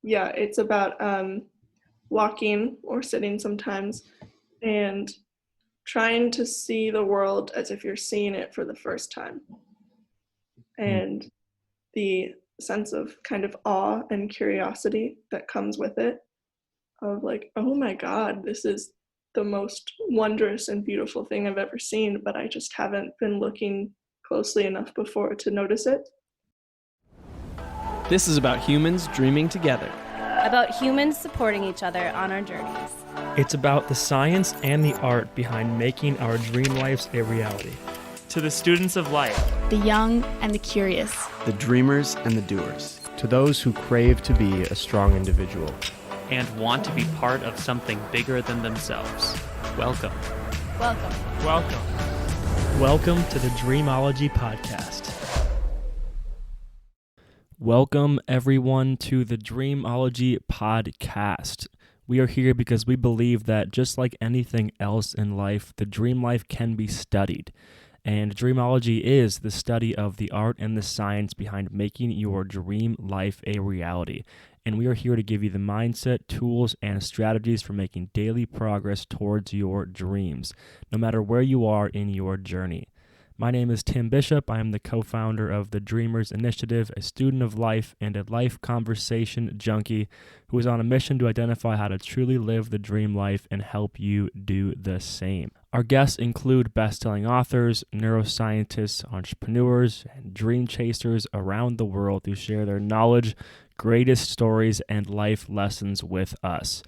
yeah, it's about walking or sitting sometimes and trying to see the world as if you're seeing it for the first time. And the sense of kind of awe and curiosity that comes with it, of like, oh my God, this is the most wondrous and beautiful thing I've ever seen, but I just haven't been looking closely enough before to notice it. This is about humans dreaming together. About humans supporting each other on our journeys. It's about the science and the art behind making our dream lives a reality. To the students of life, the young and the curious, the dreamers and the doers, to those who crave to be a strong individual and want to be part of something bigger than themselves. Welcome. Welcome. Welcome. Welcome to the Dreamology podcast. Welcome, everyone, to the Dreamology podcast. We are here because we believe that just like anything else in life, the dream life can be studied. And Dreamology is the study of the art and the science behind making your dream life a reality. And we are here to give you the mindset, tools, and strategies for making daily progress towards your dreams, no matter where you are in your journey. My name is Tim Bishop. I am the co-founder of the Dreamers Initiative, a student of life and a life conversation junkie who is on a mission to identify how to truly live the dream life and help you do the same. Our guests include best-selling authors, neuroscientists, entrepreneurs, and dream chasers around the world who share their knowledge, greatest stories, and life lessons with us.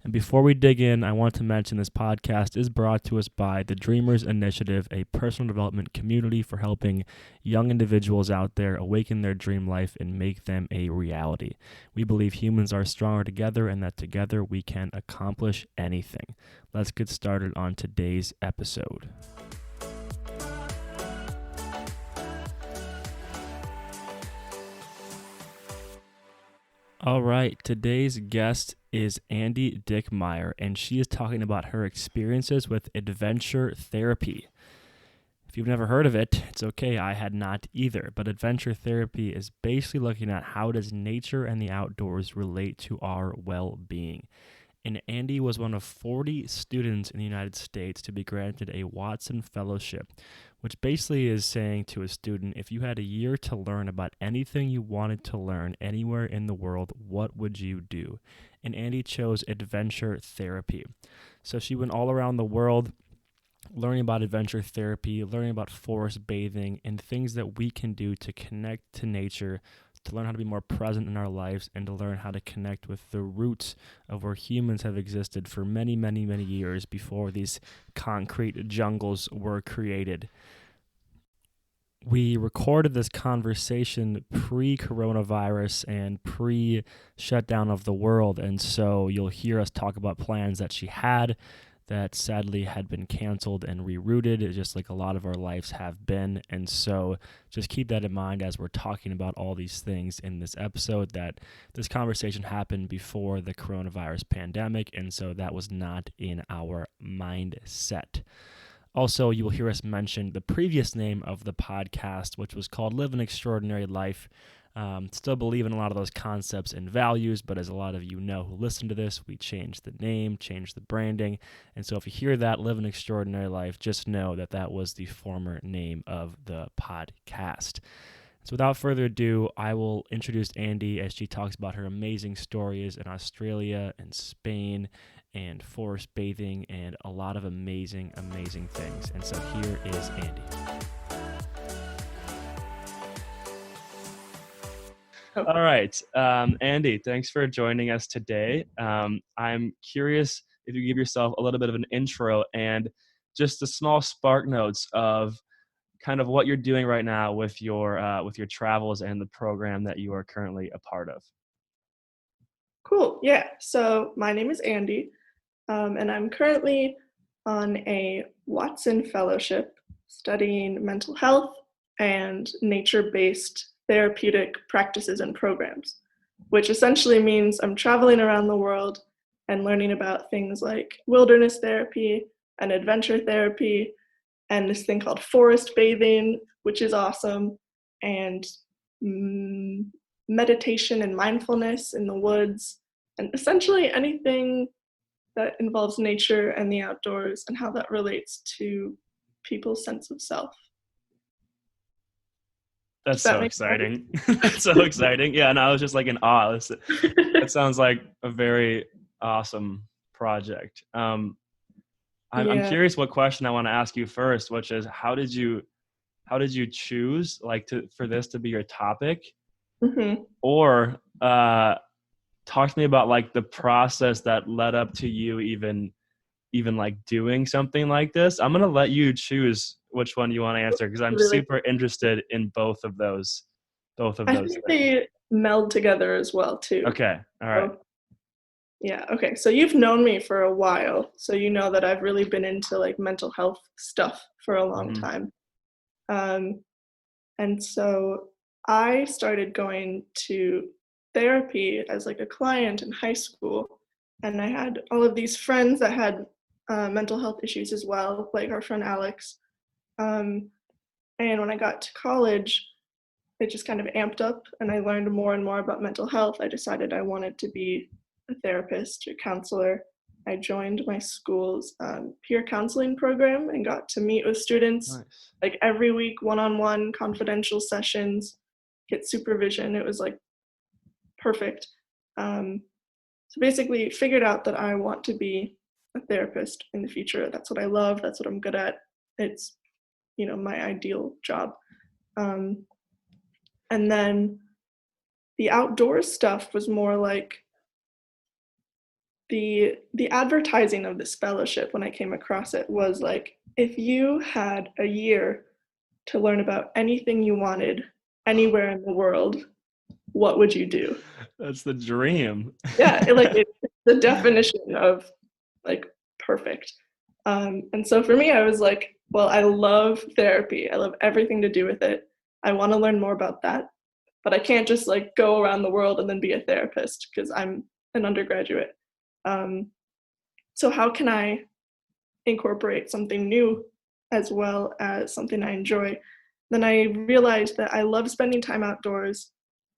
And before we dig in, I want to mention this podcast is brought to us by the Dreamers Initiative, a personal development community for helping young individuals out there awaken their dream life and make them a reality. We believe humans are stronger together and that together we can accomplish anything. Let's get started on today's episode. All right, today's guest is Andi Dickmeyer, and she is talking about her experiences with adventure therapy. If you've never heard of it, it's okay, I had not either, but adventure therapy is basically looking at how does nature and the outdoors relate to our well-being. And Andi was one of 40 students in the United States to be granted a Watson Fellowship, which basically is saying to a student, if you had a year to learn about anything you wanted to learn anywhere in the world, what would you do? And Andi chose adventure therapy. So she went all around the world learning about adventure therapy, learning about forest bathing, and things that we can do to connect to nature, to learn how to be more present in our lives, and to learn how to connect with the roots of where humans have existed for many, many, many years before these concrete jungles were created. We recorded this conversation pre-coronavirus and pre-shutdown of the world, and so you'll hear us talk about plans that she had that sadly had been canceled and rerouted, just like a lot of our lives have been. And so just keep that in mind as we're talking about all these things in this episode, that this conversation happened before the coronavirus pandemic, and so that was not in our mindset. Also, you will hear us mention the previous name of the podcast, which was called Live an Extraordinary Life. Still believe in a lot of those concepts and values, but as a lot of you know who listen to this, we changed the name, changed the branding, and so if you hear that, Live an Extraordinary Life, just know that that was the former name of the podcast. So without further ado, I will introduce Andi as she talks about her amazing stories in Australia and Spain and forest bathing and a lot of amazing, amazing things. And so here is Andi. All right, Andi, thanks for joining us today. I'm curious if you give yourself a little bit of an intro and just a small spark notes of kind of what you're doing right now with your travels and the program that you are currently a part of. Cool. Yeah. So my name is Andi, and I'm currently on a Watson Fellowship studying mental health and nature-based therapeutic practices and programs, which essentially means I'm traveling around the world and learning about things like wilderness therapy and adventure therapy and this thing called forest bathing, which is awesome, and meditation and mindfulness in the woods, and essentially anything that involves nature and the outdoors and how that relates to people's sense of self. That's That so makes sense? exciting. That's so exciting. Yeah, and I was just like in awe. That sounds like a very awesome project. I'm curious what question I want to ask you first, which is how did you choose like for this to be your topic? Mm-hmm. Or talk to me about like the process that led up to you even like doing something like this. I'm gonna let you choose which one you want to answer because I'm Really? super interested in both of those I think things. they meld together as well too. Okay. All right. So, yeah. Okay. So you've known me for a while, so you know that I've really been into like mental health stuff for a long time. And so I started going to therapy as like a client in high school, and I had all of these friends that had mental health issues as well, like our friend Alex. And when I got to college, it just kind of amped up, and I learned more and more about mental health. I decided I wanted to be a therapist or counselor. I joined my school's peer counseling program and got to meet with students like every week, one-on-one confidential sessions, get supervision. It was like perfect. So basically figured out that I want to be a therapist in the future. That's what I love. That's what I'm good at. It's, my ideal job. And then the outdoors stuff was more like the advertising of this fellowship when I came across it was like, if you had a year to learn about anything you wanted anywhere in the world, what would you do? That's the dream. Yeah, it's the definition of like perfect. And so for me, I was like, well, I love therapy. I love everything to do with it. I want to learn more about that, but I can't just like go around the world and then be a therapist because I'm an undergraduate. So how can I incorporate something new as well as something I enjoy? Then I realized that I love spending time outdoors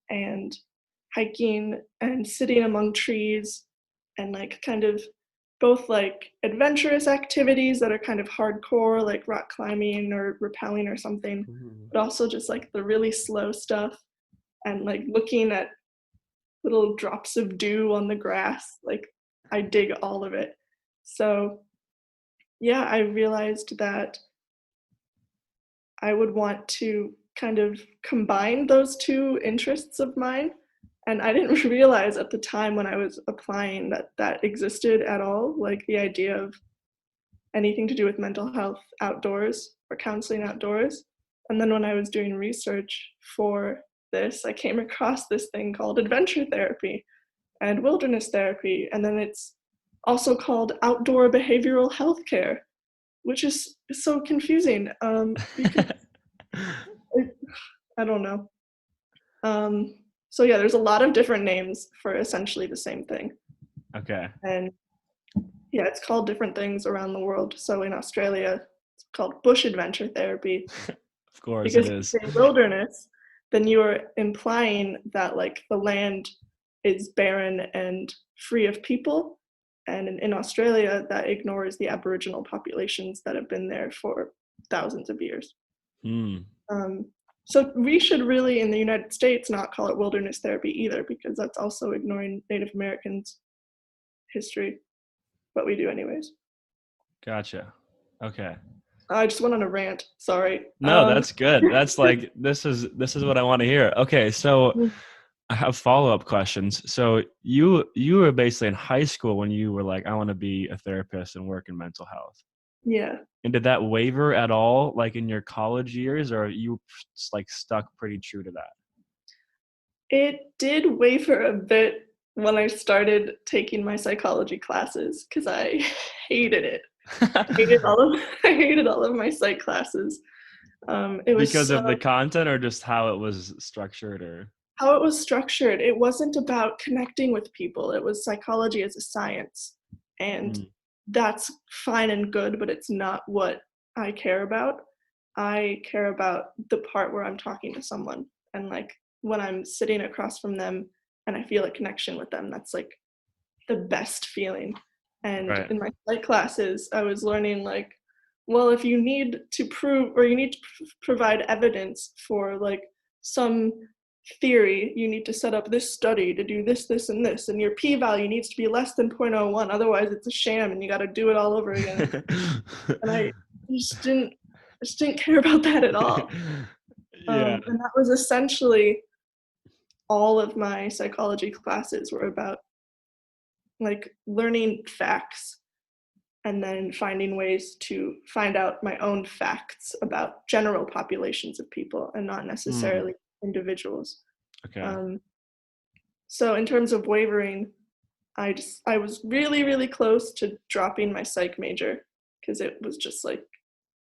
and hiking and sitting among trees and like kind of both like adventurous activities that are kind of hardcore, like rock climbing or rappelling or something, but also just like the really slow stuff and like looking at little drops of dew on the grass. Like I dig all of it. So yeah, I realized that I would want to kind of combine those two interests of mine. And I didn't realize at the time when I was applying that existed at all, like the idea of anything to do with mental health outdoors or counseling outdoors. And then when I was doing research for this, I came across this thing called adventure therapy and wilderness therapy. And then it's also called outdoor behavioral health care, which is so confusing because I don't know. So yeah, there's a lot of different names for essentially the same thing. Okay. And yeah, it's called different things around the world. So in Australia, it's called bush adventure therapy. Of course because it is. if you say wilderness, then you are implying that like the land is barren and free of people. And in Australia, that ignores the Aboriginal populations that have been there for thousands of years. So we should really, in the United States, not call it wilderness therapy either, because that's also ignoring Native Americans' history. But we do anyways. Gotcha. Okay. I just went on a rant. Sorry. No, that's good. That's like this is what I want to hear. Okay, so I have follow-up questions. So you were basically in high school when you were like, I want to be a therapist and work in mental health. Yeah. And did that waver at all, like in your college years, or you like stuck pretty true to that? It did waver a bit when I started taking my psychology classes because I hated it. I hated all of my psych classes. It was because of the content or just how it was structured or how it was structured. It wasn't about connecting with people. It was psychology as a science. And that's fine and good, but it's not what I care about. I care about the part where I'm talking to someone and like when I'm sitting across from them and I feel a connection with them. That's like the best feeling. And Right. in my psych classes, I was learning like, well, if you need to prove or you need to provide evidence for like some theory, you need to set up this study to do this, this, and this, and your p-value needs to be less than 0.01, otherwise it's a sham and you got to do it all over again. And I just didn't care about that at all. Yeah. And that was essentially all of my psychology classes were about like learning facts and then finding ways to find out my own facts about general populations of people and not necessarily individuals. Okay. So in terms of wavering, I was really, really close to dropping my psych major because it was just like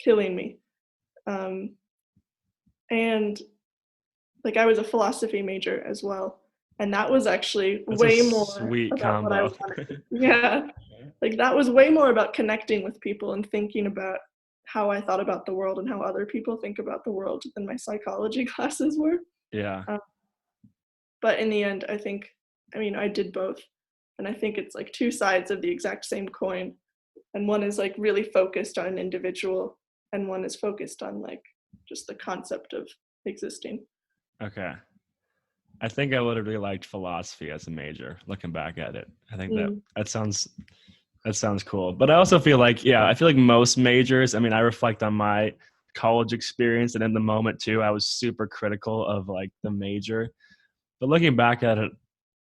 killing me. And like I was a philosophy major as well. And that was actually That's way a more sweet about what I combo. wanted. Yeah. Like that was way more about connecting with people and thinking about how I thought about the world and how other people think about the world than my psychology classes were. Yeah. But in the end, I did both. And I think it's like two sides of the exact same coin. And one is like really focused on an individual and one is focused on like just the concept of existing. Okay. I think I would have really liked philosophy as a major, looking back at it. I think that sounds cool. But I also feel like, I feel like most majors, I mean, I reflect on my college experience and in the moment too, I was super critical of like the major. But looking back at it,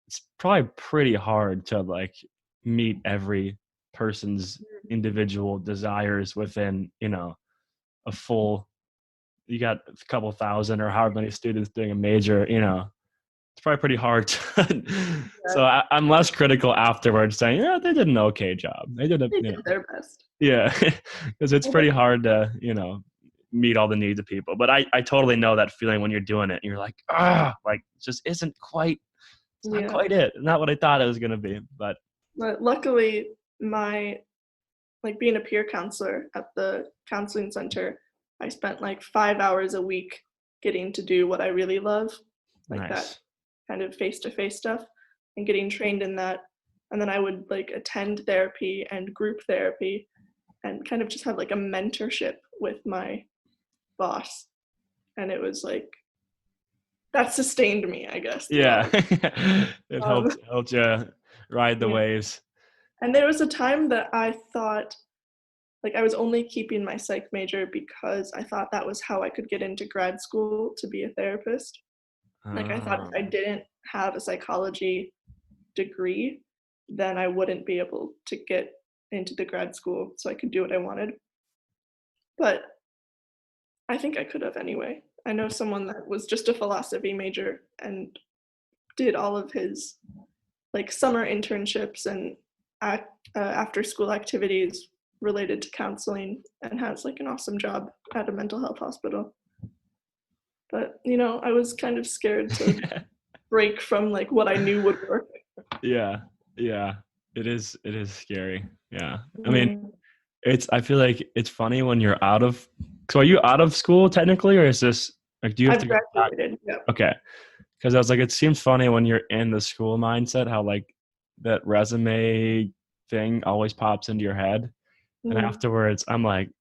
it's probably pretty hard to like meet every person's individual desires within, a full, you got a couple thousand or however many students doing a major, it's probably pretty hard. So I'm less critical afterwards saying, they did an okay job. They did their best. Yeah, because it's pretty hard to, meet all the needs of people. But I totally know that feeling when you're doing it and you're like, like just isn't quite, it's not quite it. Not what I thought it was going to be. But luckily being a peer counselor at the counseling center, I spent like 5 hours a week getting to do what I really love, like that kind of face-to-face stuff and getting trained in that. And then I would like attend therapy and group therapy and kind of just have like a mentorship with my boss. And it was like, that sustained me, I guess. Yeah. It helped you ride the waves. And there was a time that I thought like I was only keeping my psych major because I thought that was how I could get into grad school to be a therapist. Like I thought if I didn't have a psychology degree, then I wouldn't be able to get into the grad school so I could do what I wanted. But I think I could have anyway. I know someone that was just a philosophy major and did all of his like summer internships and after school activities related to counseling and has like an awesome job at a mental health hospital. But I was kind of scared to break from like what I knew would work. Yeah. It is scary. Yeah. I mean, I feel like it's funny when you're so are you out of school technically, or is this like, do you have I've to go back? graduated? Yeah. Okay. Because I was like, it seems funny when you're in the school mindset, how like that resume thing always pops into your head. And afterwards I'm like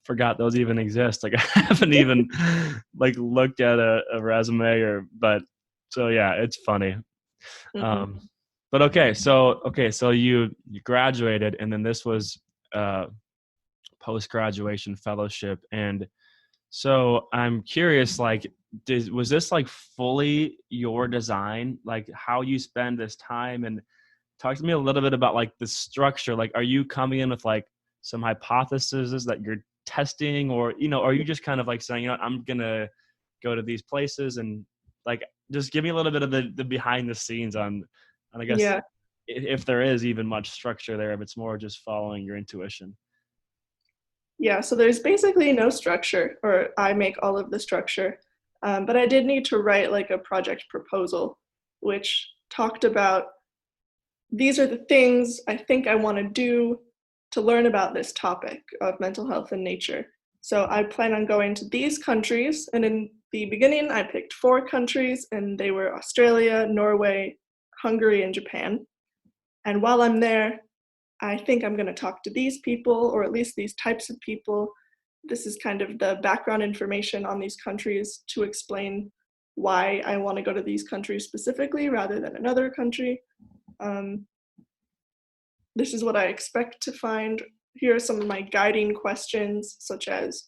forgot those even exist. Like I haven't even like looked at a resume but so yeah, it's funny. But okay, so you graduated and then this was post-graduation fellowship. And so I'm curious, like, was this like fully your design, like how you spend this time? And talk to me a little bit about like the structure. Like, are you coming in with like some hypotheses that you're testing, or, are you just kind of like saying, I'm going to go to these places and like, just give me a little bit of the behind the scenes on I guess if there is even much structure there, if it's more just following your intuition. Yeah, so there's basically no structure, or I make all of the structure. But I did need to write like a project proposal, which talked about these are the things I think I want to do to learn about this topic of mental health and nature. So I plan on going to these countries, and in the beginning, I picked 4 countries, and they were Australia, Norway, Hungary, and Japan. And while I'm there, I think I'm going to talk to these people, or at least these types of people. This is kind of the background information on these countries to explain why I want to go to these countries specifically rather than another country. This is what I expect to find. Here are some of my guiding questions, such as,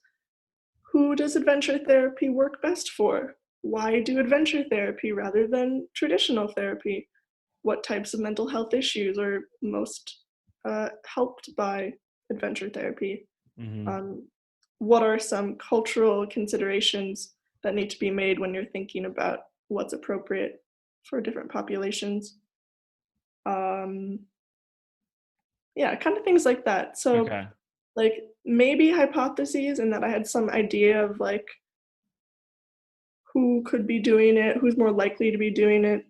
who does adventure therapy work best for? Why do adventure therapy rather than traditional therapy? What types of mental health issues are most helped by adventure therapy? What are some cultural considerations that need to be made when you're thinking about what's appropriate for different populations? Yeah, kind of things like that. So like maybe hypotheses, and that I had some idea of like who could be doing it, who's more likely to be doing it,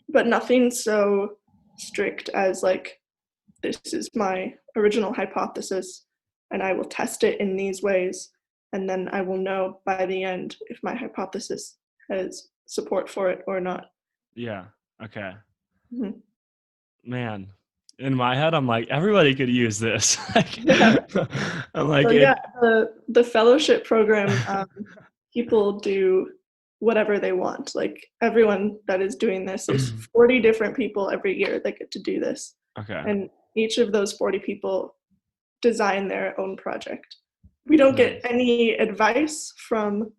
but nothing so strict as like, this is my original hypothesis and I will test it in these ways, and then I will know by the end if my hypothesis has support for it or not. Yeah. Okay. Mm-hmm. Man, in my head, I'm like, everybody could use this. Yeah. I'm like, so yeah, the fellowship program, people do whatever they want. Like everyone that is doing this is 40 different people every year that get to do this. Okay. And each of those 40 people design their own project. We don't get any advice from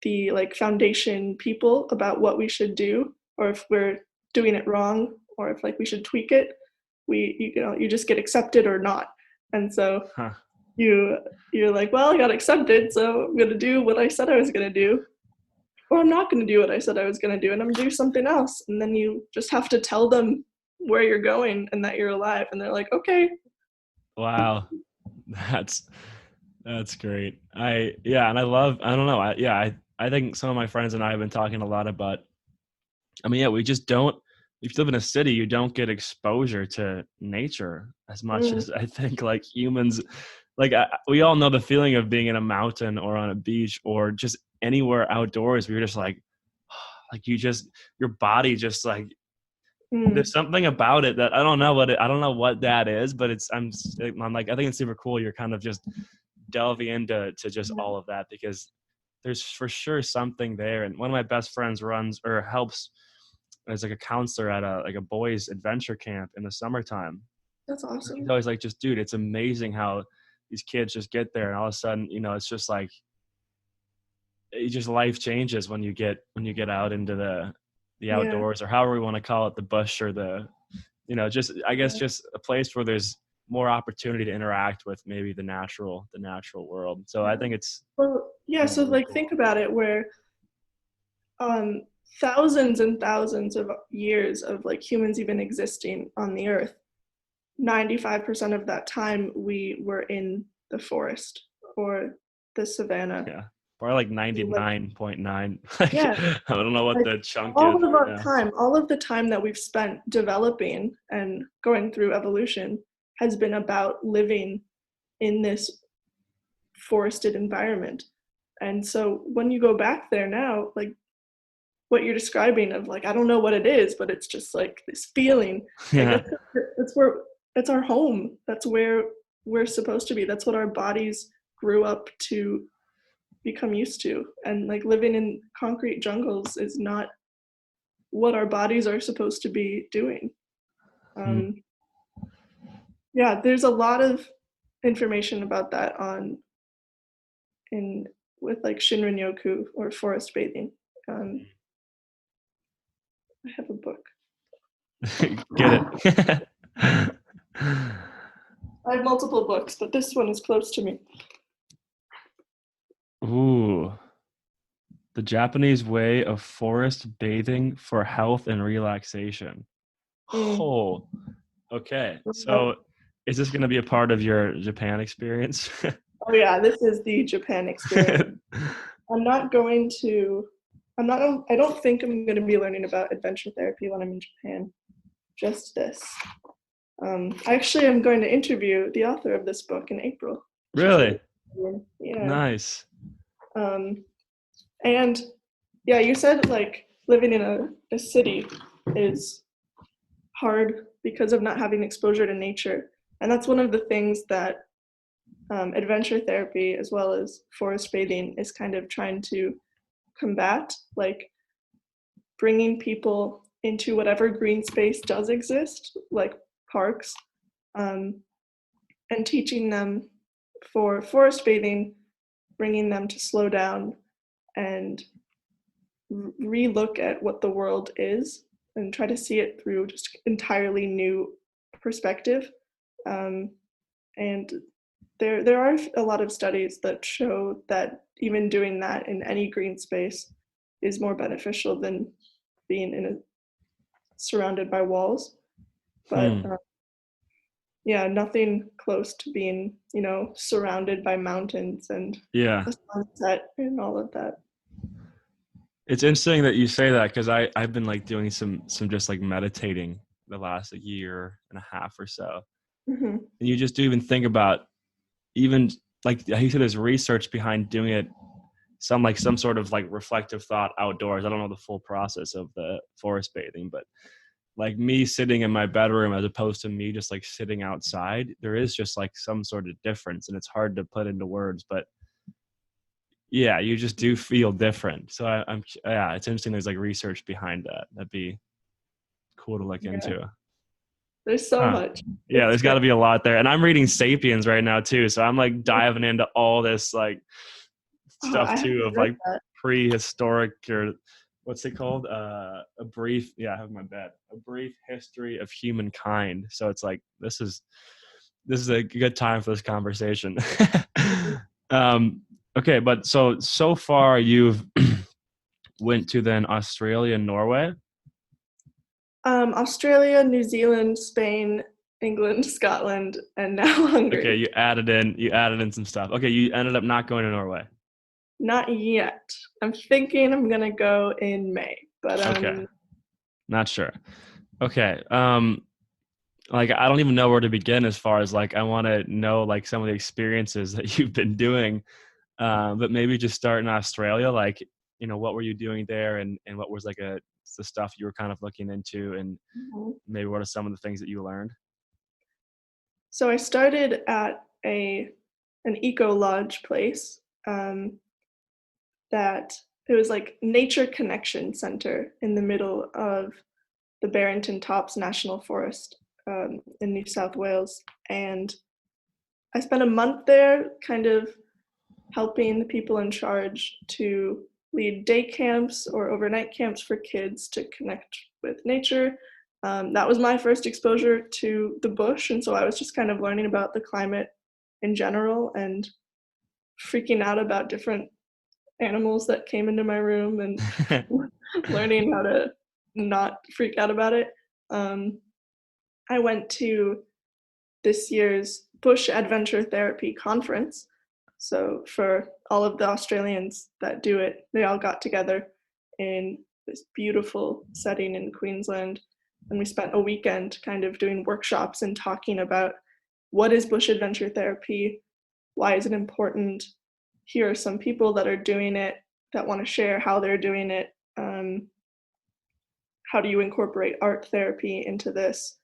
the like foundation people about what we should do, or if we're doing it wrong, or if like we should tweak it. You just get accepted or not. And so you're like, well, I got accepted, so I'm gonna do what I said I was gonna do, or I'm not gonna do what I said I was gonna do, and I'm gonna do something else. And then you just have to tell them where you're going and that you're alive, and they're like, okay. Wow, that's great. I don't know. I think some of my friends and I have been talking a lot about. I mean, yeah, we just don't. If you live in a city, you don't get exposure to nature as much as I think like humans. Like we all know the feeling of being in a mountain or on a beach or just anywhere outdoors. Where you're just like your body just like. There's something about it that I don't know what that is, but I'm like, I think it's super cool. You're kind of just delving into just all of that, because there's for sure something there. And one of my best friends runs or helps as like a counselor at a boys adventure camp in the summertime. That's awesome. He's always like, just dude, it's amazing how these kids just get there, and all of a sudden, it's just like life changes when you get out into the outdoors, or however we want to call it, the bush, or just a place where there's more opportunity to interact with maybe the natural world. So I think it's so like cool. Think about it, where thousands and thousands of years of like humans even existing on the earth, 95% of that time we were in the forest or the savannah. Yeah. Or like 99.9. Yeah. I don't know what the chunk all is. Of our time, all of the time that we've spent developing and going through evolution has been about living in this forested environment. And so when you go back there now, like what you're describing of like, I don't know what it is, but it's just like this feeling. Yeah. Like that's our home. That's where we're supposed to be. That's what our bodies grew up to become used to. And like living in concrete jungles is not what our bodies are supposed to be doing. Yeah, there's a lot of information about that with like Shinrin-yoku or forest bathing. I have a book. Get it. I have multiple books, but this one is close to me. Ooh. The Japanese Way of Forest Bathing for Health and Relaxation. Oh, okay. So is this going to be a part of your Japan experience? Oh yeah, this is the Japan experience. I don't think I'm going to be learning about adventure therapy when I'm in Japan. Just this. Actually, I'm going to interview the author of this book in April. Really? Yeah. Nice. And yeah, you said like living in a city is hard because of not having exposure to nature. And that's one of the things that adventure therapy as well as forest bathing is kind of trying to combat, like bringing people into whatever green space does exist, like parks, and teaching them for forest bathing, bringing them to slow down and re-look at what the world is and try to see it through just entirely new perspective. And there are a lot of studies that show that even doing that in any green space is more beneficial than being surrounded by walls. But yeah, nothing close to being, surrounded by mountains and Yeah. a sunset and all of that. It's interesting that you say that, because I've been like doing some just like meditating the last year and a half or so. Mm-hmm. And you just do even think about, even like you said, there's research behind doing it, some sort of like reflective thought outdoors. I don't know the full process of the forest bathing, but like me sitting in my bedroom as opposed to me just like sitting outside, there is just like some sort of difference, and it's hard to put into words, but yeah, you just do feel different. So it's interesting. There's like research behind that. That'd be cool to look into. There's so much. Yeah, there's got to be a lot there. And I'm reading Sapiens right now too, so I'm like diving into all this like stuff too of like prehistoric, or what's it called? I have my bed. A brief history of humankind. So it's like this is a good time for this conversation. Okay, but so far you've went to then Australia and Norway? Australia, New Zealand, Spain, England, Scotland, and now Hungary. Okay, you added in some stuff. Okay, you ended up not going to Norway. Not yet. I'm thinking I'm gonna go in May, but okay, not sure. Okay, like I don't even know where to begin as far as like I want to know like some of the experiences that you've been doing, but maybe just start in Australia. Like, what were you doing there, and what was like the stuff you were kind of looking into, and maybe what are some of the things that you learned? So I started at an eco lodge place that it was like Nature Connection Center in the middle of the Barrington Tops National Forest in New South Wales. And I spent a month there kind of helping the people in charge to lead day camps or overnight camps for kids to connect with nature. That was my first exposure to the bush, and so I was just kind of learning about the climate in general and freaking out about different animals that came into my room and learning how to not freak out about it. I went to this year's Bush Adventure Therapy Conference. So for all of the Australians that do it, they all got together in this beautiful setting in Queensland. And we spent a weekend kind of doing workshops and talking about what is bush adventure therapy, why is it important, here are some people that are doing it that want to share how they're doing it, how do you incorporate art therapy into this,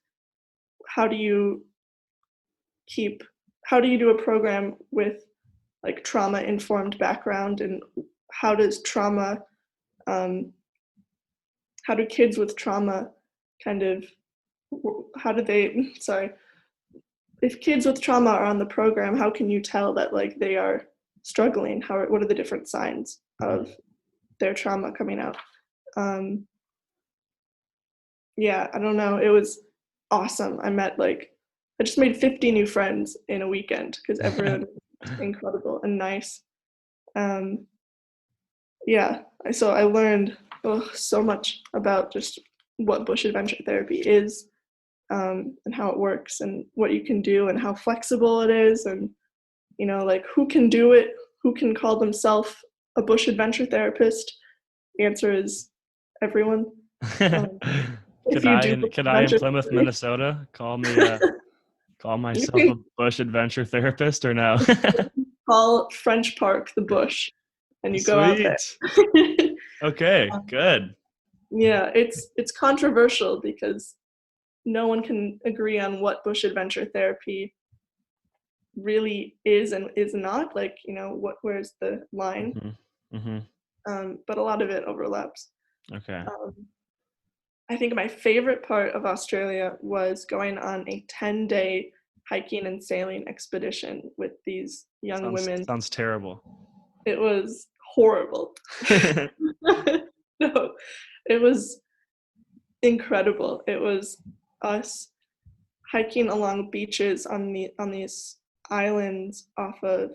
how do you do a program with like trauma informed background, and how does trauma, how do kids with trauma if kids with trauma are on the program, how can you tell that like they are struggling? What are the different signs of their trauma coming out? Yeah, I don't know. It was awesome. I just made 50 new friends in a weekend because everyone was incredible and nice. Yeah, so I learned so much about just what bush adventure therapy is, and how it works and what you can do and how flexible it is, and like who can do it, who can call themselves a bush adventure therapist. The answer is everyone. Could I in Plymouth, Minnesota call myself a bush adventure therapist, or no? Call French Park the bush. and you go out there. Sweet. Okay, good. Yeah, it's controversial because no one can agree on what bush adventure therapy really is and is not. Like, where's the line? But a lot of it overlaps. Okay. I think my favorite part of Australia was going on a 10-day hiking and sailing expedition with these young women. Sounds terrible. It was horrible. No, it was incredible. It was us hiking along beaches on these islands off of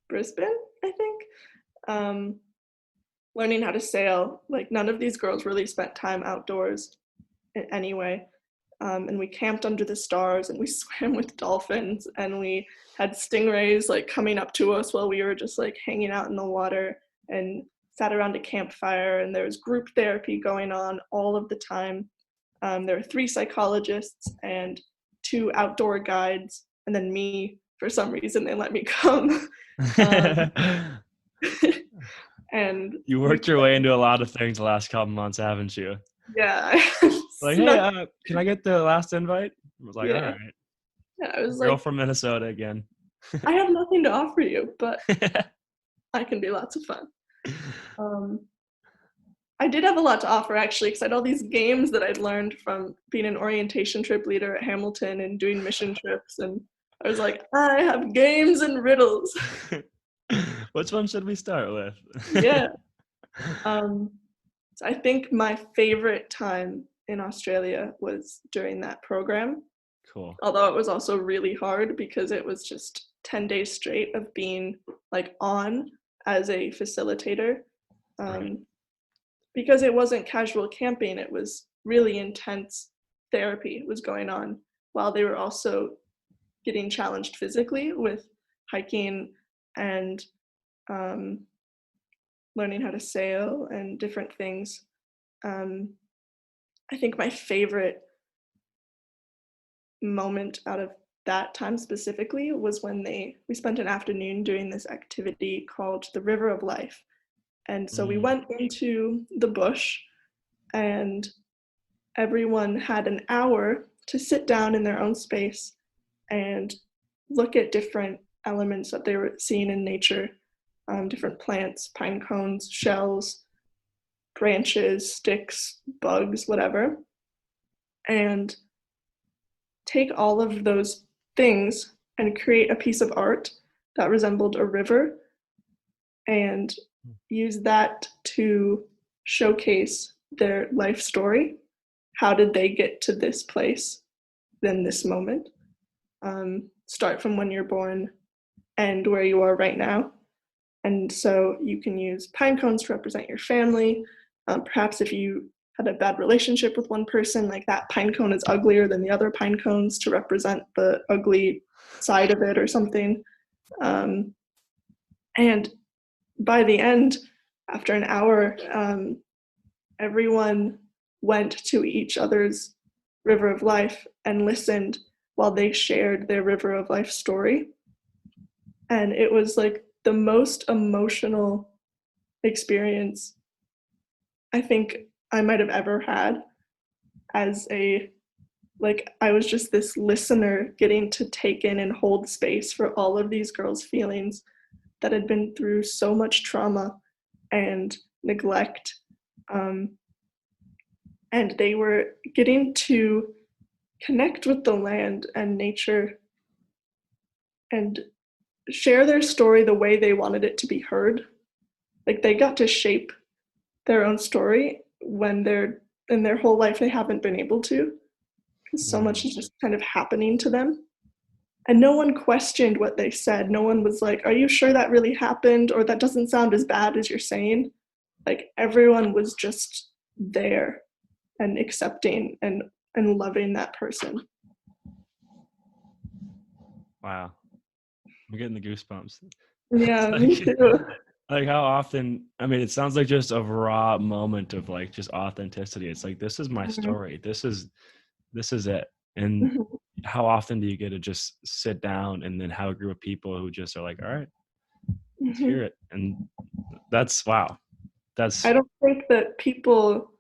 Brisbane, I think. Learning how to sail. Like, none of these girls really spent time outdoors anyway. And we camped under the stars, and we swam with dolphins, and we had stingrays like coming up to us while we were just like hanging out in the water, and sat around a campfire, and there was group therapy going on all of the time. There were 3 psychologists and 2 outdoor guides, and then me. For some reason, they let me come. And you worked your way into a lot of things the last couple months, haven't you? Yeah. Like, hey, can I get the last invite? I was like, Yeah. all right. Yeah, I was Girl like, from Minnesota again. I have nothing to offer you, but I can be lots of fun. I did have a lot to offer, actually, because I had all these games that I'd learned from being an orientation trip leader at Hamilton and doing mission trips. And I was like, I have games and riddles. Which one should we start with? Yeah. So I think my favorite time in Australia was during that program. Cool. Although it was also really hard because it was just 10 days straight of being like on as a facilitator. Right. Because it wasn't casual camping, it was really intense therapy was going on while they were also getting challenged physically with hiking and learning how to sail and different things. I think my favorite moment out of that time specifically was when we spent an afternoon doing this activity called the River of Life. And so we went into the bush, and everyone had an hour to sit down in their own space and look at different elements that they were seeing in nature, different plants, pine cones, shells, branches, sticks, bugs, whatever, and take all of those things and create a piece of art that resembled a river, and use that to showcase their life story. How did they get to this place, then this moment? Start from when you're born, and where you are right now. And so you can use pine cones to represent your family. Perhaps if you had a bad relationship with one person, like that pine cone is uglier than the other pine cones to represent the ugly side of it or something. And by the end, after an hour, everyone went to each other's river of life and listened while they shared their river of life story. And it was like the most emotional experience I think I might have ever had as I was just this listener getting to take in and hold space for all of these girls' feelings that had been through so much trauma and neglect. And they were getting to connect with the land and nature and share their story the way they wanted it to be heard. Like, they got to shape their own story when in their whole life they haven't been able to, because so much is just kind of happening to them. And no one questioned what they said. No one was like, are you sure that really happened? Or that doesn't sound as bad as you're saying. Like, everyone was just there and accepting and loving that person. Wow. I'm getting the goosebumps. Yeah, me too. Like, how often, I mean, it sounds like just a raw moment of like just authenticity. It's like, this is my story. This is it. And how often do you get to just sit down and then have a group of people who just are like, all right, hear it. And that's wow. That's I don't think that people,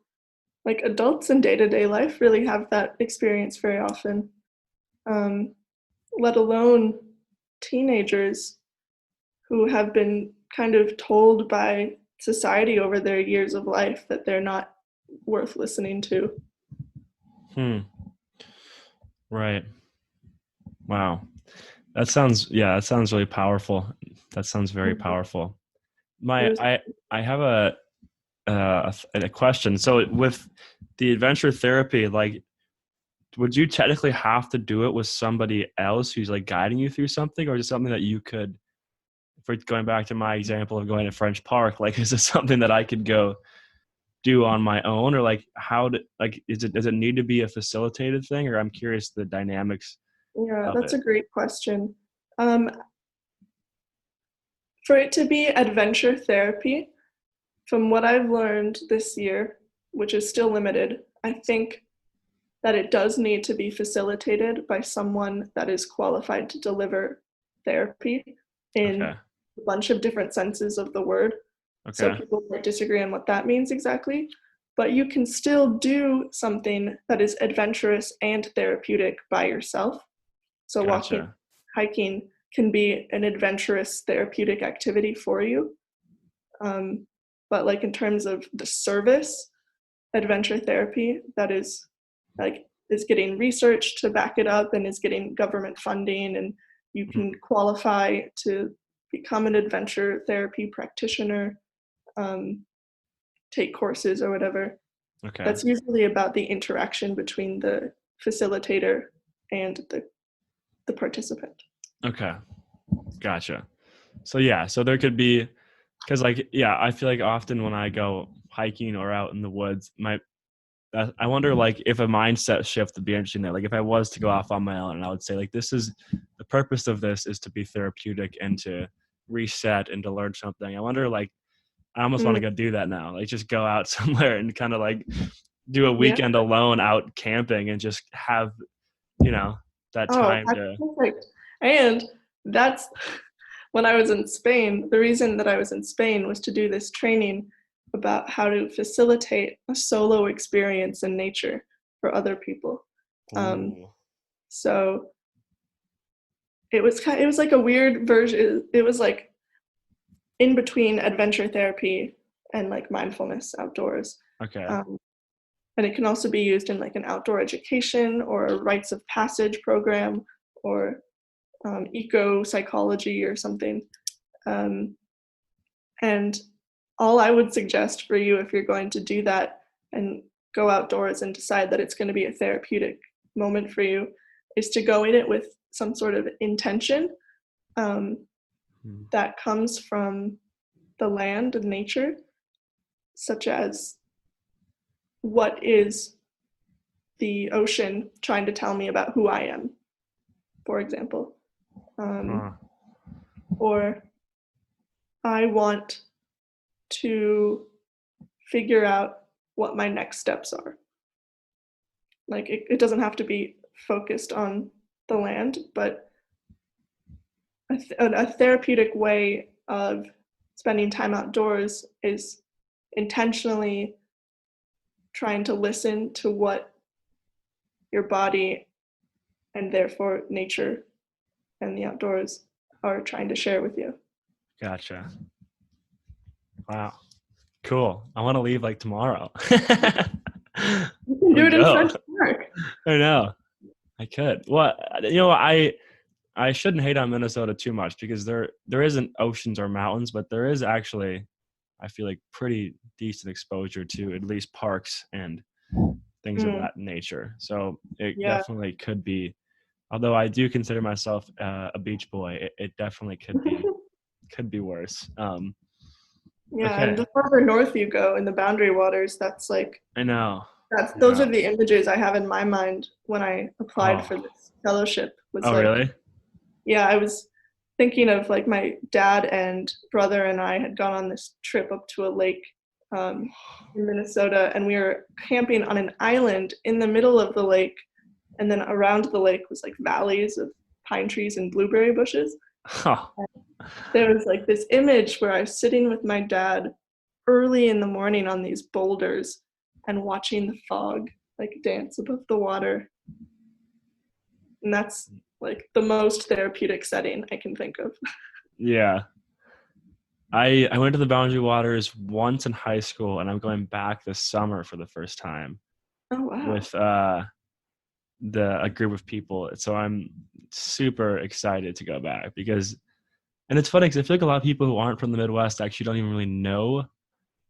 like adults in day-to-day life, really have that experience very often, let alone teenagers who have been kind of told by society over their years of life that they're not worth listening to. right. Wow. That sounds really powerful. That sounds very powerful. I have a question. So with the adventure therapy, like, would you technically have to do it with somebody else who's like guiding you through something, or is it something that you could, for going back to my example of going to French Park, like, is it something that I could go do on my own, or like does it need to be a facilitated thing, or I'm curious the dynamics Yeah, of that's it. a great question. For it to be adventure therapy, from what I've learned this year, which is still limited, I think that it does need to be facilitated by someone that is qualified to deliver therapy in Okay. a bunch of different senses of the word. So Okay. people might disagree on what that means exactly, but you can still do something that is adventurous and therapeutic by yourself. So walking, Gotcha. hiking can be an adventurous therapeutic activity for you. But like in terms of the service, adventure therapy that is getting research to back it up and is getting government funding, and you can qualify to become an adventure therapy practitioner, take courses or whatever. Okay. That's usually about the interaction between the facilitator and the participant. Okay. Gotcha. So there could be, because I feel like often when I go hiking or out in the woods, I wonder like if a mindset shift would be interesting there. Like if I was to go off on my own, and I would say like, this is the purpose of this is to be therapeutic and to reset and to learn something. I wonder, like, I almost want to go do that now. Like just go out somewhere and kind of like do a weekend alone out camping and just have, that time that's to. perfect. And that's when I was in Spain. The reason that I was in Spain was to do this training about how to facilitate a solo experience in nature for other people. So it was like a weird version. It was like in between adventure therapy and like mindfulness outdoors. Okay. And it can also be used in like an outdoor education or a rites of passage program or eco psychology or something. And all I would suggest for you, if you're going to do that and go outdoors and decide that it's going to be a therapeutic moment for you, is to go in it with some sort of intention that comes from the land and nature, such as, what is the ocean trying to tell me about who I am, for example? Or I want to figure out what my next steps are. Like it doesn't have to be focused on the land, but a therapeutic way of spending time outdoors is intentionally trying to listen to what your body and therefore nature and the outdoors are trying to share with you. Gotcha. Wow. Cool. I want to leave like tomorrow. You can do it in French Park. I know. I could. Well, I shouldn't hate on Minnesota too much, because there isn't oceans or mountains, but there is actually, I feel like, pretty decent exposure to at least parks and things of that nature. So it definitely could be, although I do consider myself a beach boy, it definitely could be worse. Okay. And the further north you go in the boundary waters, that's like, I know. those are the images I have in my mind when I applied for this fellowship. Really? Yeah, I was thinking of like my dad and brother and I had gone on this trip up to a lake in Minnesota, and we were camping on an island in the middle of the lake, and then around the lake was like valleys of pine trees and blueberry bushes, Oh, There was like this image where I was sitting with my dad early in the morning on these boulders and watching the fog like dance above the water. And that's like the most therapeutic setting I can think of. yeah. I went to the Boundary Waters once in high school, and I'm going back this summer for the first time Oh, wow. with a group of people. So I'm super excited to go back because, and it's funny because I feel like a lot of people who aren't from the Midwest actually don't even really know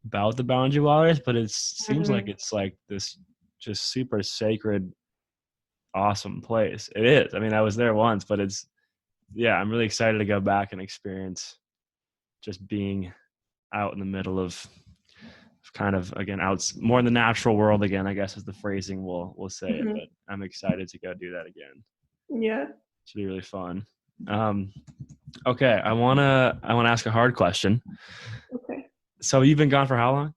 about the Boundary Waters, but it seems like it's like this just super sacred, awesome place. It is. I mean, I was there once, but I'm really excited to go back and experience just being out in the middle of kind of, again, out more in the natural world again, I guess is the phrasing we'll say it, but I'm excited to go do that again. Yeah. Should be really fun. Okay, I wanna ask a hard question. Okay. So you've been gone for how long?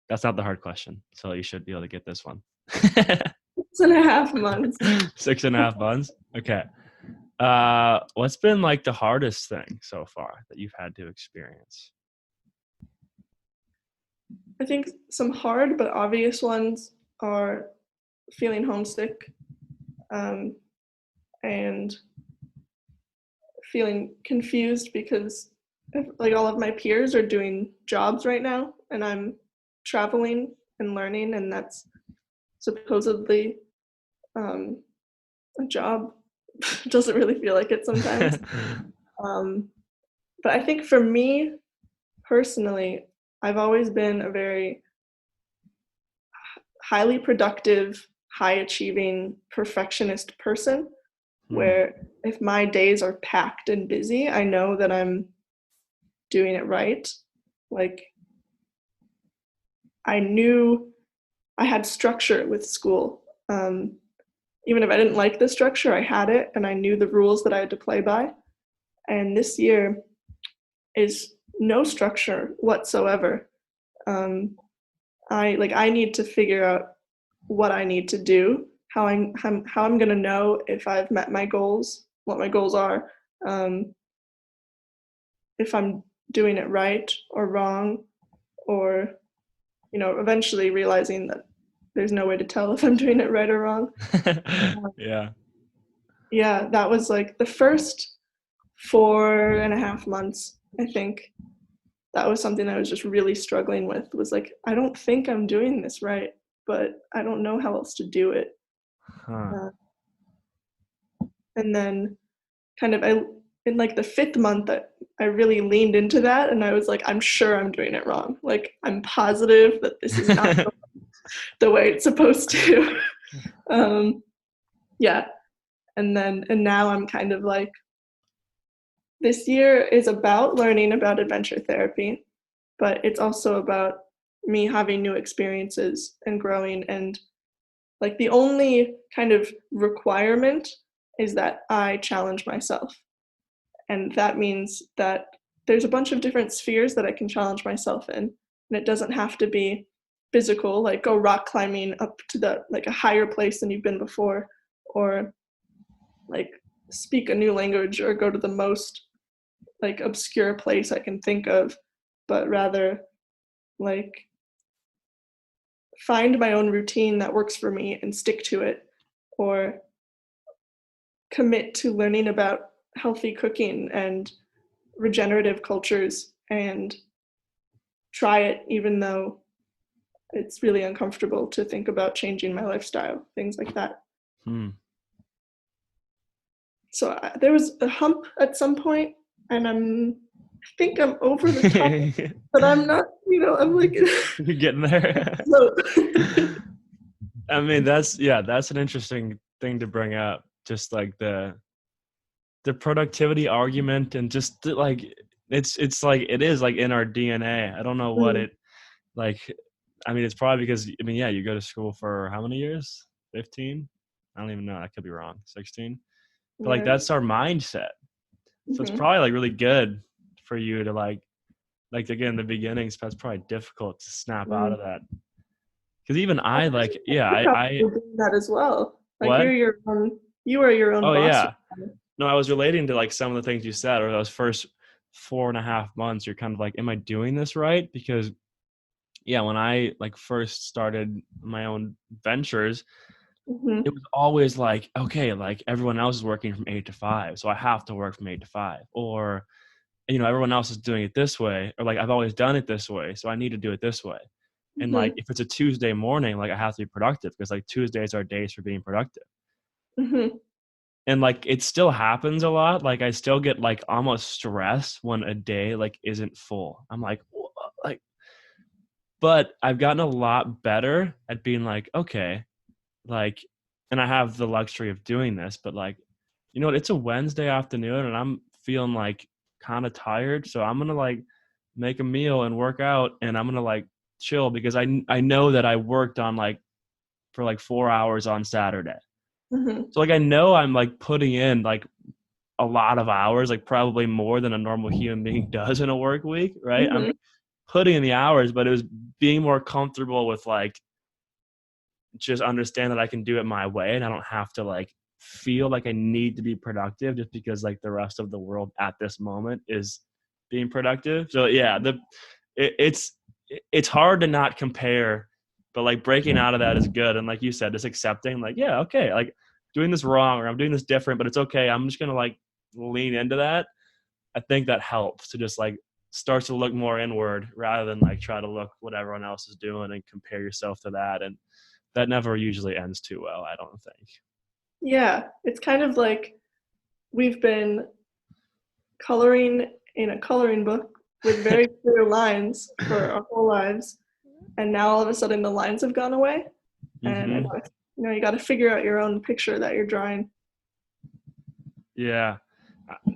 That's not the hard question, so you should be able to get this one. 6.5 months. 6.5 months. Okay. What's been like the hardest thing so far that you've had to experience? I think some hard but obvious ones are feeling homesick, and feeling confused because like all of my peers are doing jobs right now and I'm traveling and learning, and that's supposedly a job. Doesn't really feel like it sometimes. But I think for me personally, I've always been a very highly productive, high achieving, perfectionist person, where if my days are packed and busy, I know that I'm doing it right. Like, I knew I had structure with school. Even if I didn't like the structure, I had it and I knew the rules that I had to play by. And this year is no structure whatsoever. I need to figure out what I need to do, how I'm going to know if I've met my goals, what my goals are, if I'm doing it right or wrong, or eventually realizing that there's no way to tell if I'm doing it right or wrong. Yeah, that was like the first 4.5 months, I think. That was something I was just really struggling with, was like, I don't think I'm doing this right, but I don't know how else to do it. And then kind of in like the 5th month, I really leaned into that, and I was like, I'm sure I'm doing it wrong. Like, I'm positive that this is not the way it's supposed to. Yeah. And now I'm kind of like, this year is about learning about adventure therapy, but it's also about me having new experiences and growing. And like the only kind of requirement is that I challenge myself. And that means that there's a bunch of different spheres that I can challenge myself in. And it doesn't have to be physical, like go rock climbing up to like a higher place than you've been before, or like speak a new language, or go to the most like obscure place I can think of, but rather like find my own routine that works for me and stick to it, or commit to learning about healthy cooking and regenerative cultures and try it even though it's really uncomfortable to think about changing my lifestyle, things like that. So there was a hump at some point, and I think I'm over the top, but I'm not, I'm like you're getting there. I mean, that's an interesting thing to bring up, just like the productivity argument, and just like it's like it is like in our DNA. I don't know what it like. I mean, it's probably because you go to school for how many years? 15? I don't even know. I could be wrong. 16. But like that's our mindset. So it's probably like really good for you to like again, the beginnings, that's probably difficult to snap out of that. Because even I like, I doing that as well. Like what? you are your own Oh boss. yeah. No, I was relating to like some of the things you said, or those first 4.5 months, you're kind of like, am I doing this right? Because yeah, when I like first started my own ventures, Mhm. it was always like, okay, like everyone else is working from 8 to 5, so I have to work from 8 to 5. Or, everyone else is doing it this way, or like I've always done it this way, so I need to do it this way. And like Mhm. if it's a Tuesday morning, like I have to be productive because like Tuesdays are days for being productive. Mhm. And like it still happens a lot. Like I still get like almost stressed when a day like isn't full. I'm like, like, but I've gotten a lot better at being like, okay, like, and I have the luxury of doing this, but like, you know what? It's a Wednesday afternoon and I'm feeling like kind of tired. So I'm going to like make a meal and work out, and I'm going to like chill because I know that I worked on like for like 4 hours on Saturday. Mhm. So like, I know I'm like putting in like a lot of hours, like probably more than a normal human being does in a work week. Right. I'm Mhm. putting in the hours, but it was being more comfortable with like, just understand that I can do it my way and I don't have to like feel like I need to be productive just because like the rest of the world at this moment is being productive. So yeah, it's hard to not compare, but like breaking out of that is good. And like you said, just accepting like, yeah, okay, like doing this wrong or I'm doing this different, but it's okay. I'm just gonna like lean into that. I think that helps to just like start to look more inward rather than like try to look what everyone else is doing and compare yourself to that. And that never usually ends too well, I don't think. Yeah, it's kind of like we've been coloring in a coloring book with very clear lines for our whole lives, and now all of a sudden the lines have gone away, and Mm-hmm. you got to figure out your own picture that you're drawing. Yeah.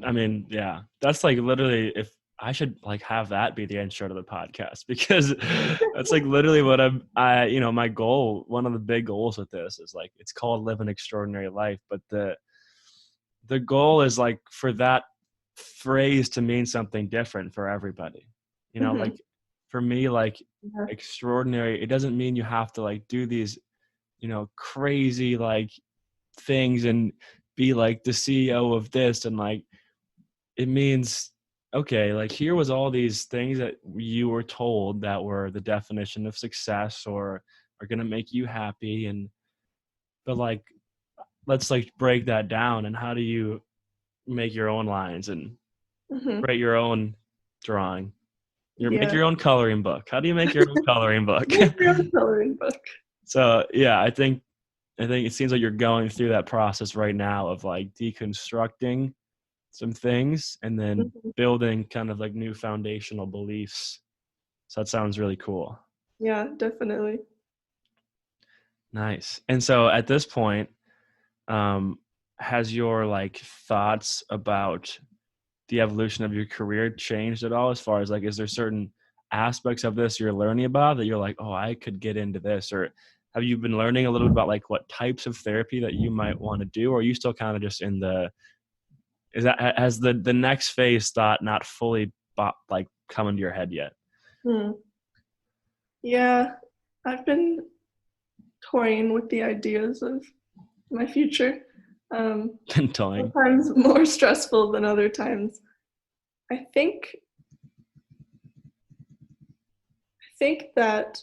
I mean, yeah, that's like literally, if I should like have that be the intro to the podcast, because that's like literally what my goal, one of the big goals with this is like, it's called Live an Extraordinary Life. But the goal is like for that phrase to mean something different for everybody. Mhm. Like for me, like Yeah. extraordinary, it doesn't mean you have to like do these, crazy like things and be like the CEO of this, and like it means, okay, like here was all these things that you were told that were the definition of success or are going to make you happy, and but like let's like break that down, and how do you make your own lines and Mhm. write your own drawing, make Yeah. your own coloring book? How do you make your own coloring book? Make your own coloring book. So yeah, I think it seems like you're going through that process right now of like deconstructing some things and then Mhm. building kind of like new foundational beliefs. So that sounds really cool. Yeah, definitely. Nice. And so at this point, has your like thoughts about the evolution of your career changed at all, as far as like, is there certain aspects of this you're learning about that you're like, oh, I could get into this? Or have you been learning a little bit about like what types of therapy that you might want to do? Or are you still kind of just in has the next phase thought not fully like come into your head yet? Hmm. Yeah, I've been toying with the ideas of my future. Toying. Sometimes more stressful than other times. I think that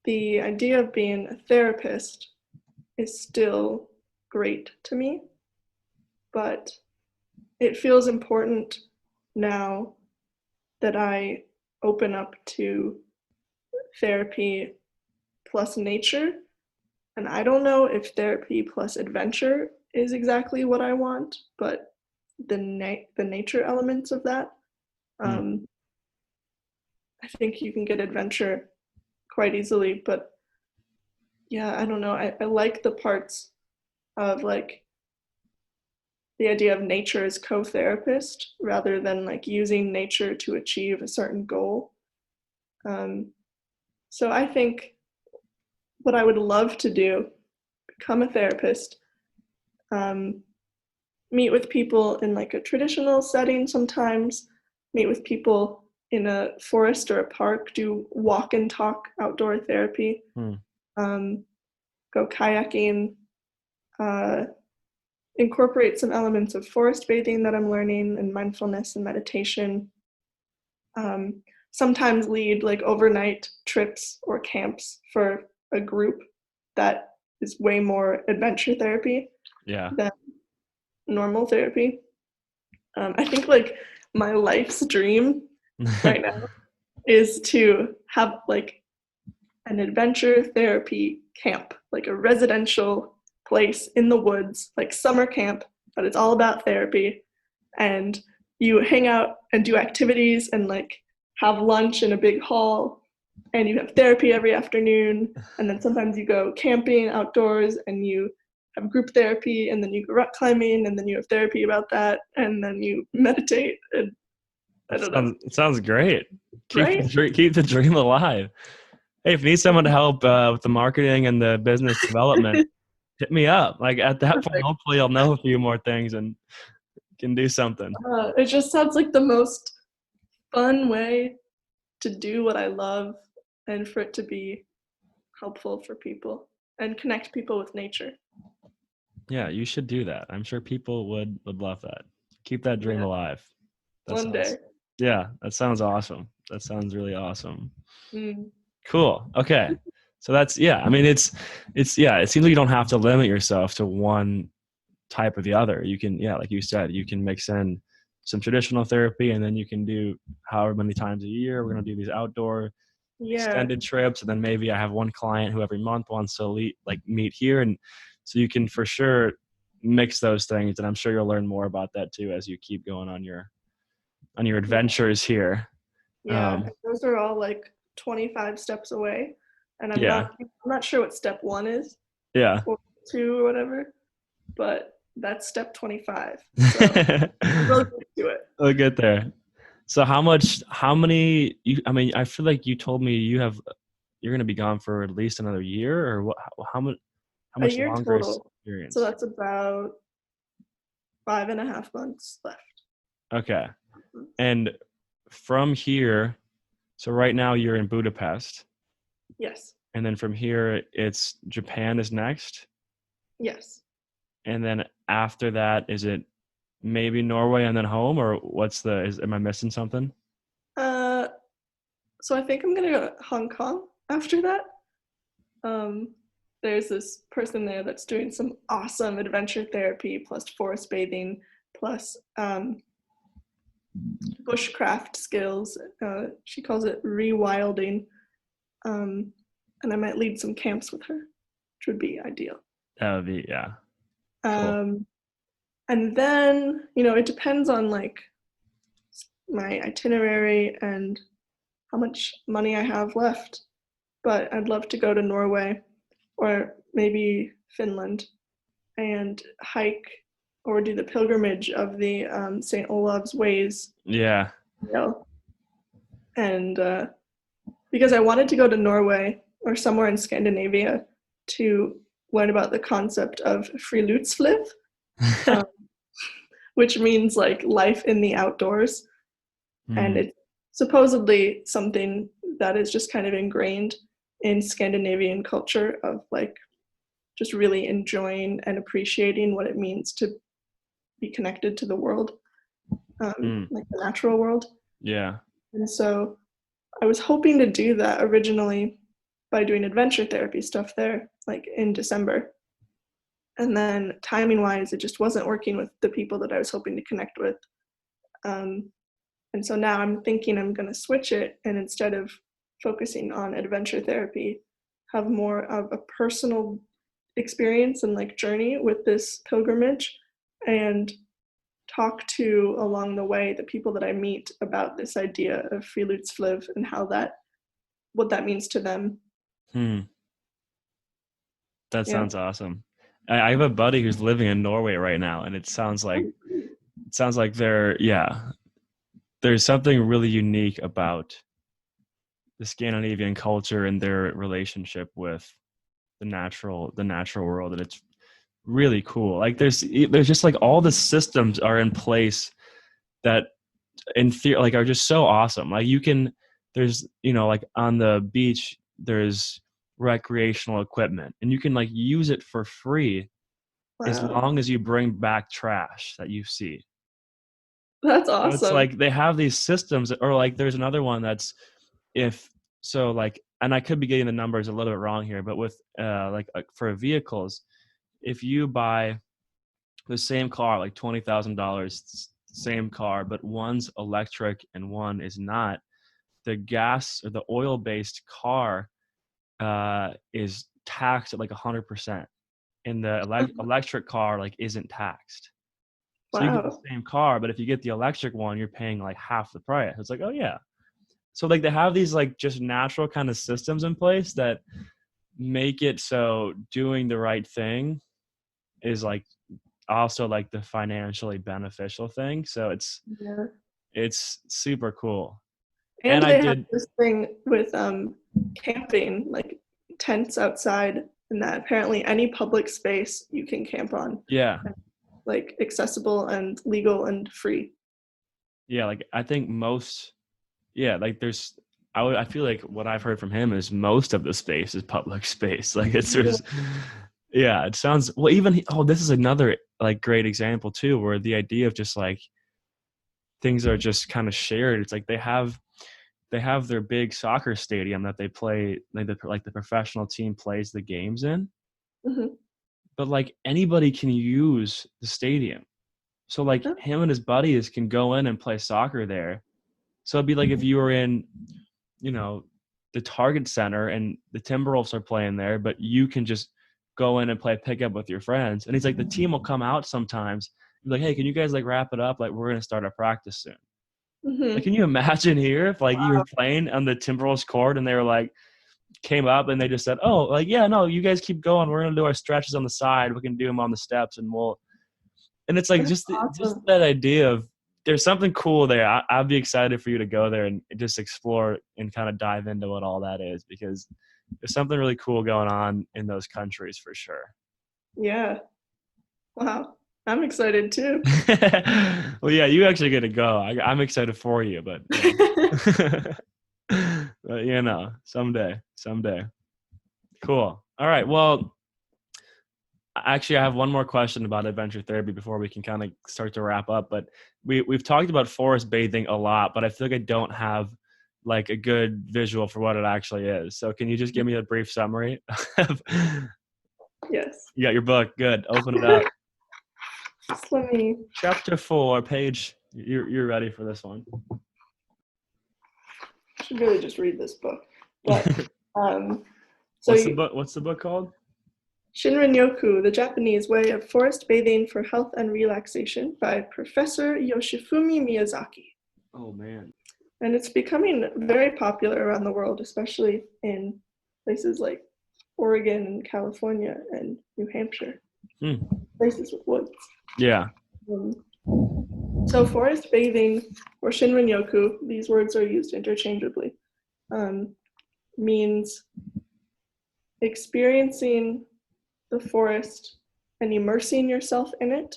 the idea of being a therapist is still great to me, but it feels important now that I open up to therapy plus nature. And I don't know if therapy plus adventure is exactly what I want, but the nature elements of that, Hmm. I think you can get adventure quite easily. But yeah, I don't know. I like the parts of like the idea of nature as co-therapist rather than like using nature to achieve a certain goal. So I think what I would love to do, become a therapist, um, meet with people in like a traditional setting sometimes, meet with people in a forest or a park, do walk and talk outdoor therapy, Hmm. go kayaking, uh, incorporate some elements of forest bathing that I'm learning, and mindfulness and meditation. Sometimes lead like overnight trips or camps for a group that is way more adventure therapy than normal therapy. I think like my life's dream right now is to have like an adventure therapy camp, like a residential place in the woods, like summer camp, but it's all about therapy. And you hang out and do activities and like have lunch in a big hall, and you have therapy every afternoon. And then sometimes you go camping outdoors and you have group therapy, and then you go rock climbing, and then you have therapy about that, and then you meditate. And I don't know. It sounds great. Right? Keep the dream alive. Hey, if you need someone to help with the marketing and the business development, hit me up. Like at that point, hopefully I'll know a few more things and can do something. It just sounds like the most fun way to do what I love, and for it to be helpful for people and connect people with nature. Yeah, you should do that. I'm sure people would love that. Keep that dream alive. One day. Yeah, that sounds awesome. That sounds really awesome. Mm. Cool. Okay. So that's, I mean, it seems like you don't have to limit yourself to one type or the other. You can, like you said, you can mix in some traditional therapy, and then you can do however many times a year. We're going to do these outdoor extended trips. And then maybe I have one client who every month wants to meet here. And so you can for sure mix those things. And I'm sure you'll learn more about that too, as you keep going on your adventures here. Those are all like 25 steps away. And I'm not sure what step 1 is. Yeah. Or 2 or whatever, but that's step 25. So we'll get to it. We'll get there. So I feel like you told me you're going to be gone for at least another year, or what, how much longer total. Experience? So that's about 5.5 months left. Okay. And from here, so right now you're in Budapest. Yes. And then from here, it's Japan is next. Yes. And then after that, is it maybe Norway and then home, or am I missing something? So I think I'm going to go to Hong Kong after that. There's this person there that's doing some awesome adventure therapy plus forest bathing plus bushcraft skills. She calls it rewilding. And I might lead some camps with her, which would be ideal. That would be, yeah. Cool. And then, it depends on like my itinerary and how much money I have left. But I'd love to go to Norway or maybe Finland and hike or do the pilgrimage of the St. Olav's Ways. Yeah. And because I wanted to go to Norway or somewhere in Scandinavia to learn about the concept of friluftsliv, which means like life in the outdoors. And it's supposedly something that is just kind of ingrained in Scandinavian culture of like just really enjoying and appreciating what it means to be connected to the world, like the natural world. Yeah. And so I was hoping to do that originally by doing adventure therapy stuff there, like in December. And then timing wise, it just wasn't working with the people that I was hoping to connect with. And so now I'm thinking I'm going to switch it, and instead of focusing on adventure therapy, have more of a personal experience and like journey with this pilgrimage, and talk to along the way the people that I meet about this idea of friluftsliv and what that means to them. That sounds awesome. I have a buddy who's living in Norway right now, and it sounds like there's something really unique about the Scandinavian culture and their relationship with the natural world, and it's really cool. Like there's just like all the systems are in place that in theory like are just so awesome. Like there's like on the beach there's recreational equipment, and you can like use it for free as Wow. long as you bring back trash that you see. That's So awesome. it's like they have these systems, or like there's another one that's and I could be getting the numbers a little bit wrong here, but with for vehicles, if you buy the same car, like $20,000, same car, but one's electric and one is not, the gas or the oil-based car is taxed at like 100%, and the electric car like isn't taxed. So you get the Wow. same car, but if you get the electric one, you're paying like half the price. It's like, oh yeah. So like they have these like just natural kind of systems in place that make it so doing the right thing is like also like the financially beneficial thing. So Yeah. it's super cool. And I they have did, this thing with camping, like tents outside, and that apparently any public space you can camp on, yeah. like accessible and legal and free. Yeah, like I think like I feel like what I've heard from him is most of the space is public space. Like it's just, yeah, it sounds, well, even, this is another like great example too, where the idea of just like things are just kind of shared. It's like they have their big soccer stadium that they play, like the professional team plays the games in, Mm-hmm. but like anybody can use the stadium. So like him and his buddies can go in and play soccer there. So it'd be like if you were in, the Target Center and the Timberwolves are playing there, but you can just go in and play pickup with your friends. And he's like, the team will come out sometimes. He's like, hey, can you guys like wrap it up? Like we're going to start our practice soon. Mm-hmm. Like, can you imagine here if like you were playing on the Timberwolves court and they were like, came up and they just said, oh, like, yeah, no, you guys keep going. We're going to do our stretches on the side. We can do them on the steps and it's like just that idea of there's something cool there. I'd be excited for you to go there and just explore and kind of dive into what all that is, because there's something really cool going on in those countries for sure. Yeah. Wow. I'm excited too. Well, yeah, you actually get to go. I'm excited for you, but, but someday. Cool. All right. Well, actually, I have one more question about adventure therapy before we can kind of start to wrap up. But we've talked about forest bathing a lot, but I feel like I don't have like a good visual for what it actually is. So can you just give me a brief summary? Yes. You got your book. Good. Open it up. Just let me. Chapter 4, page. You're ready for this one. I should really just read this book. But What's the book called? Shinrin-yoku, The Japanese Way of Forest Bathing for Health and Relaxation by Professor Yoshifumi Miyazaki. Oh, man. And it's becoming very popular around the world, especially in places like Oregon and California and New Hampshire. Places with woods. Yeah. So forest bathing, or Shinrin-yoku, these words are used interchangeably, means experiencing the forest and immersing yourself in it,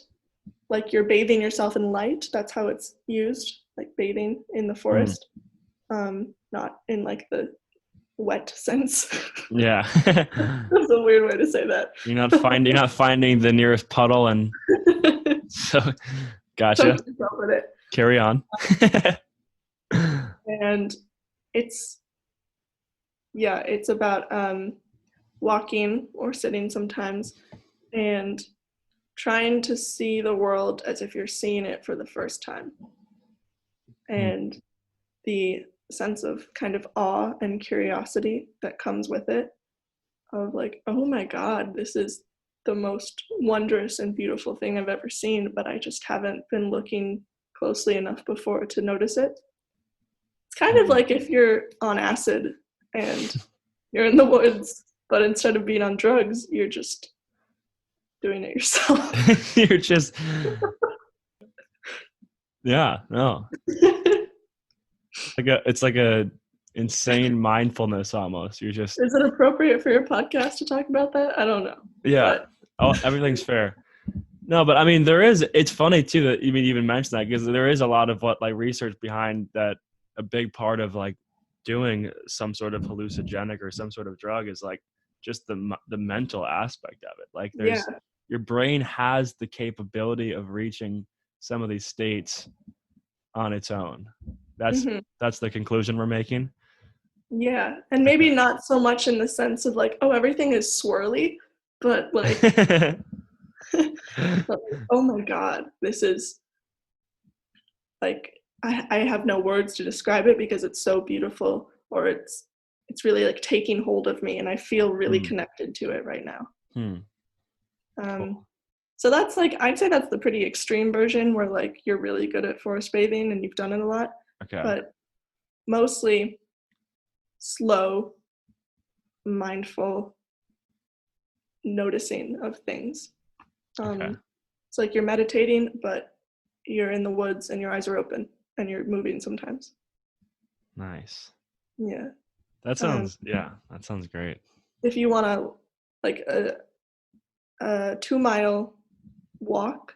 like you're bathing yourself in light. That's how it's used, like bathing in the forest, not in like the wet sense. Yeah. That's a weird way to say that. You're not finding the nearest puddle, and so gotcha. With it. Carry on. And it's about walking or sitting sometimes and trying to see the world as if you're seeing it for the first time. And the sense of kind of awe and curiosity that comes with it, of like, oh my God, this is the most wondrous and beautiful thing I've ever seen, but I just haven't been looking closely enough before to notice it. It's kind of like if you're on acid and you're in the woods, but instead of being on drugs, you're just doing it yourself. You're just, yeah, no. It's like a insane mindfulness almost. You're just. Is it appropriate for your podcast to talk about that? I don't know. Yeah. Everything's fair. No, but I mean, it's funny too that you even mentioned that, because there is a lot of research behind that. A big part of like doing some sort of hallucinogenic or some sort of drug is like just the mental aspect of it. Like your brain has the capability of reaching some of these states on its own. That's the conclusion we're making. Yeah, and maybe not so much in the sense of like, oh, everything is swirly, but like, oh my God, this is like, I have no words to describe it because it's so beautiful, or it's really like taking hold of me, and I feel really connected to it right now. Cool. So that's like, I'd say that's the pretty extreme version where like you're really good at forest bathing and you've done it a lot. Okay. But mostly slow, mindful noticing of things. Okay. It's like you're meditating, but you're in the woods and your eyes are open and you're moving sometimes. Nice. Yeah. That sounds great. If you want to like a 2-mile walk,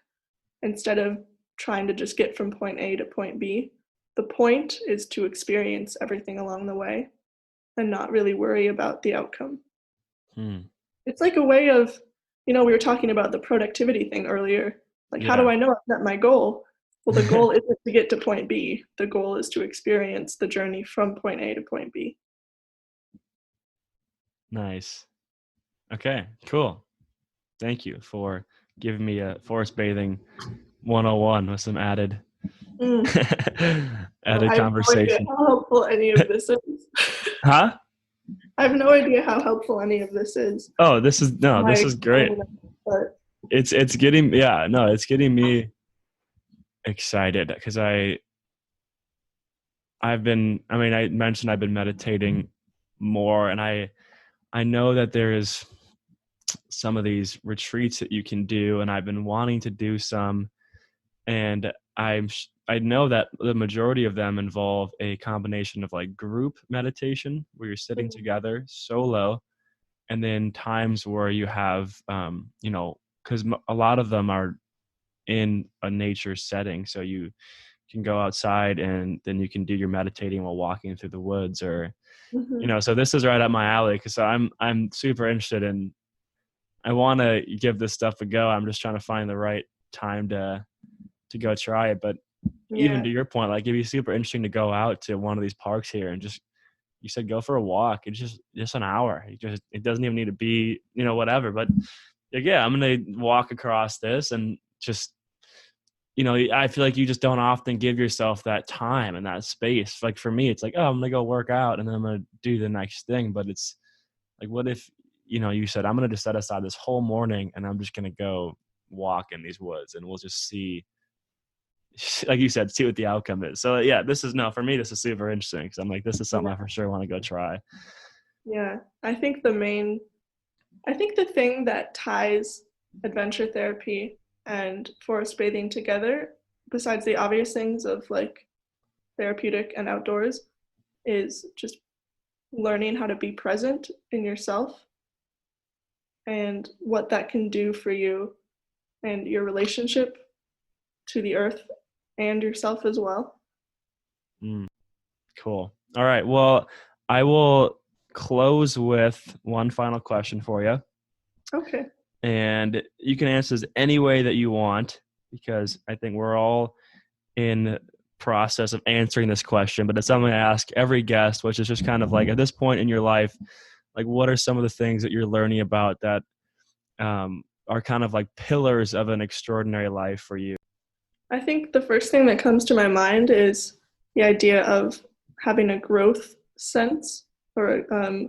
instead of trying to just get from point A to point B, the point is to experience everything along the way and not really worry about the outcome. It's like a way of, we were talking about the productivity thing earlier. Like, how do I know I've met my goal? Well, the goal isn't to get to point B. The goal is to experience the journey from point A to point B. Nice. Okay, cool. Thank you for giving me a forest bathing 101 with some added conversation. I have no idea how helpful any of this is. Huh? I have no idea how helpful any of this is. Oh, this is great. But It's getting me excited because I mentioned I've been meditating more, and I know that there is some of these retreats that you can do, and I've been wanting to do some, and I know that the majority of them involve a combination of like group meditation where you're sitting together solo, and then times where you have because a lot of them are in a nature setting, so you can go outside and then you can do your meditating while walking through the woods, or so this is right up my alley because I'm super interested in. I want to give this stuff a go. I'm just trying to find the right time to go try it. But even to your point, like it'd be super interesting to go out to one of these parks here and just, you said go for a walk. It's just an hour. It doesn't even need to be, whatever. But yeah, I'm going to walk across this and just, I feel like you just don't often give yourself that time and that space. Like for me, it's like, oh, I'm going to go work out and then I'm going to do the next thing. But it's like, what if, you said, I'm going to just set aside this whole morning and I'm just going to go walk in these woods and we'll just see, like you said, see what the outcome is. So yeah, for me, this is super interesting because I'm like, this is something I for sure want to go try. Yeah. I think the thing that ties adventure therapy and forest bathing together, besides the obvious things of like therapeutic and outdoors, is just learning how to be present in yourself and what that can do for you and your relationship to the earth and yourself as well. Cool. All right. Well, I will close with one final question for you. Okay. And you can answer this any way that you want because I think we're all in process of answering this question, but it's something I ask every guest, which is just kind of like at this point in your life, like what are some of the things that you're learning about that are kind of like pillars of an extraordinary life for you? I think the first thing that comes to my mind is the idea of having a growth sense or a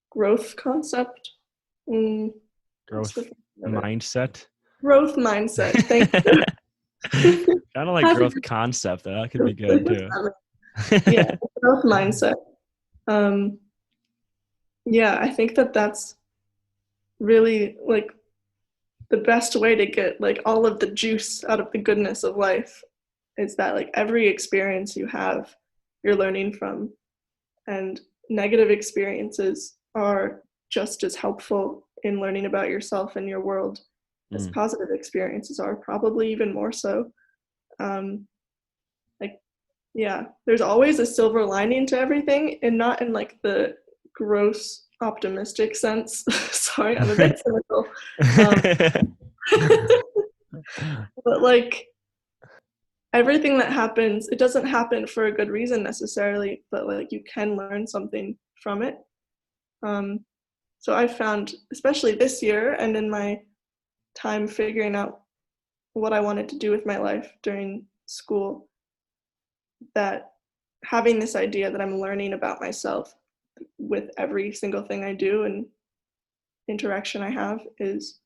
growth concept. Growth mindset. Growth mindset. Thank you. Kind of like growth concept. That could be good too. Yeah, growth mindset. Yeah, I think that's really like the best way to get like all of the juice out of the goodness of life is that like every experience you have, you're learning from, and negative experiences are just as helpful in learning about yourself and your world as positive experiences are, probably even more so. There's always a silver lining to everything, and not in like the gross optimistic sense. Sorry, I'm a bit cynical. But like everything that happens, it doesn't happen for a good reason necessarily, but like you can learn something from it. So I found, especially this year and in my time figuring out what I wanted to do with my life during school, that having this idea that I'm learning about myself with every single thing I do and interaction I have has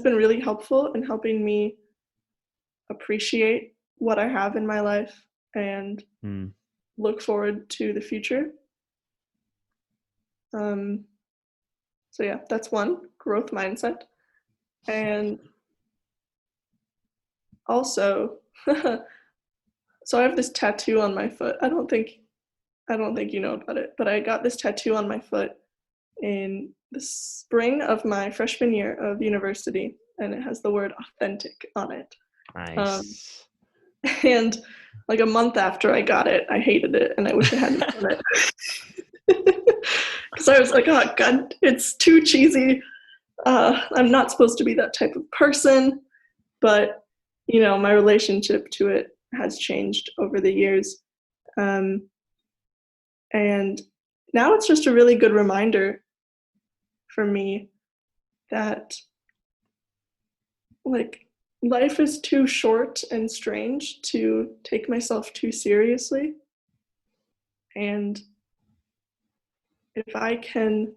been really helpful in helping me appreciate what I have in my life and look forward to the future. So yeah, that's one, growth mindset. And also, so I have this tattoo on my foot. I don't think you know about it, but I got this tattoo on my foot in the spring of my freshman year of university, and it has the word authentic on it. Nice. And like a month after I got it, I hated it, and I wish I hadn't done it. Because I was like, oh God, it's too cheesy. I'm not supposed to be that type of person. But, you know, my relationship to it has changed over the years. And now it's just a really good reminder for me that, like, life is too short and strange to take myself too seriously. And if I can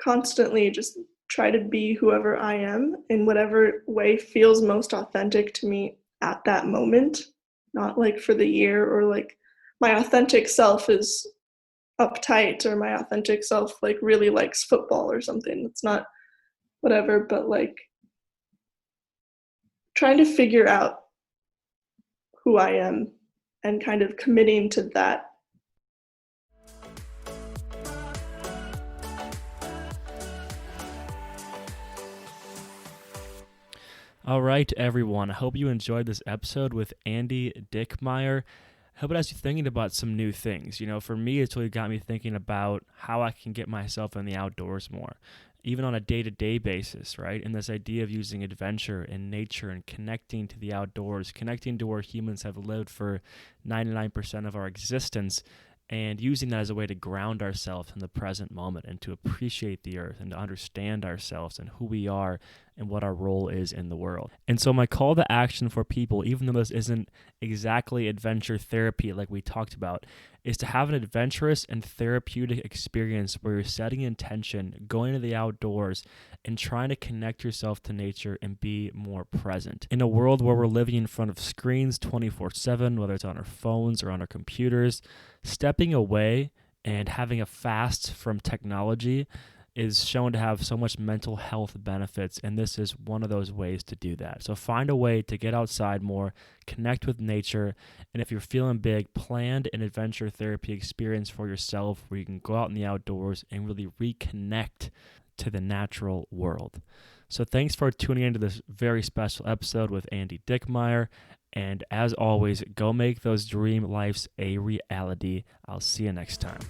constantly just try to be whoever I am in whatever way feels most authentic to me at that moment, not like for the year, or like my authentic self is uptight, or my authentic self like really likes football or something. It's not whatever, but like trying to figure out who I am and kind of committing to that. All right, everyone. I hope you enjoyed this episode with Andi Dickmeyer. I hope it has you thinking about some new things. You know, for me, it's really got me thinking about how I can get myself in the outdoors more, even on a day-to-day basis, right? And this idea of using adventure and nature and connecting to the outdoors, connecting to where humans have lived for 99% of our existence, and using that as a way to ground ourselves in the present moment and to appreciate the earth and to understand ourselves and who we are and what our role is in the world. And so my call to action for people, even though this isn't exactly adventure therapy like we talked about, is to have an adventurous and therapeutic experience where you're setting intention, going to the outdoors, and trying to connect yourself to nature and be more present. In a world where we're living in front of screens 24/7, whether it's on our phones or on our computers, stepping away and having a fast from technology is shown to have so much mental health benefits, and this is one of those ways to do that. So find a way to get outside more, connect with nature, and if you're feeling big, plan an adventure therapy experience for yourself where you can go out in the outdoors and really reconnect to the natural world. So thanks for tuning into this very special episode with Andi Dickmeyer, and as always, go make those dream lives a reality. I'll see you next time.